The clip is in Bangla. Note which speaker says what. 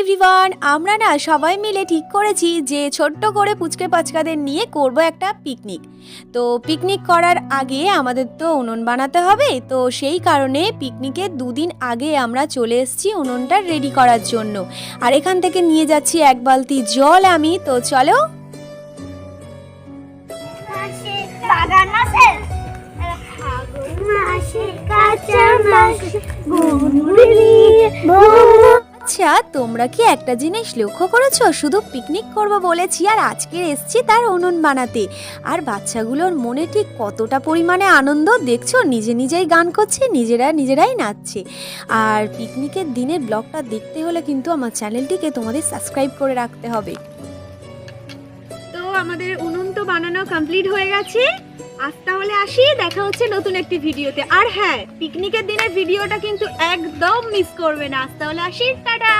Speaker 1: এভরিওয়ান, আমরা না সবাই মিলে ঠিক করেছি যে ছোট্ট করে পুচকে পাচকাদের নিয়ে করব একটা পিকনিক। তো পিকনিক করার আগে আমাদের তো উনুন বানাতে হবে, তো সেই কারণে পিকনিকের দুদিন আগে আমরা চলে এসেছি উনুনটা রেডি করার জন্য। আর এখান থেকে নিয়ে যাচ্ছি এক বালতি জল আমি। তো চলো। আচ্ছা, তোমরা কি একটা জিনিস লক্ষ্য করেছো? শুধু পিকনিক করব বলেছি আর আজকে এসছি তার উনুন বানাতে। আর বাচ্চাগুলোর মনে ঠিক কতটা পরিমাণে আনন্দ দেখছো, নিজে নিজেই গান করছে, নিজেরাই নাচছে। আর পিকনিকের দিনের ব্লগটা দেখতে হলে কিন্তু আমার চ্যানেলটিকে তোমাদের সাবস্ক্রাইব করে রাখতে হবে।
Speaker 2: তো আমাদের উনুন তো বানানো কমপ্লিট হয়ে গেছে। আজ তাহলে আসি, দেখা হচ্ছে নতুন একটি ভিডিওতে। আর হ্যাঁ, পিকনিকের দিনের ভিডিওটা কিন্তু একদম মিস করবে না। আজ তাহলে আসি, টাটা।